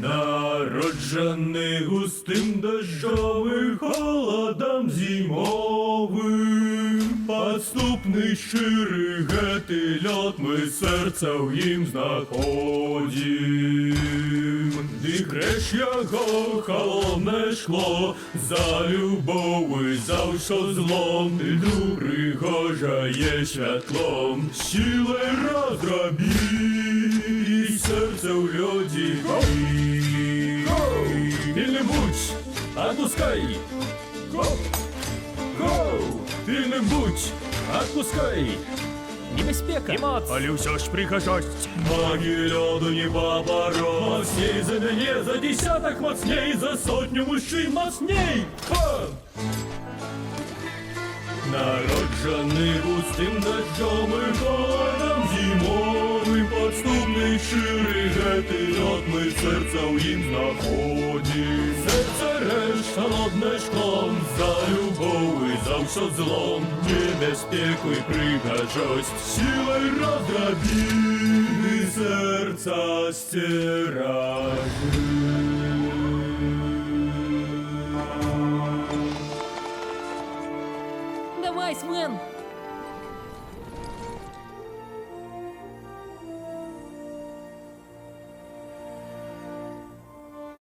Народжений густим дощовим холодом зимовим, подступний щирий гети льот ми серця в їм знаходім. Дихреш його холодне шкло, за любови, за що злом, ти пригожає святлом, силой роздроби, і серце в льоді. Пильным будь, отпускай! Гоу! Гоу! Пильным будь, отпускай! Небезпека! Але все ж прихожость! Маги льоду не побороть! Мощней за меня, за десяток мощней, за сотню мужчин мощней! Ха! Народжений густим дощом і холодом зимовим, подступний щирий гети льот ми серця в їм знаходим. Серце реш холодне шклом, за любов і за все злом, небезпеку і пригожость, силой роздроби і серця стиражи. Давай, Свен!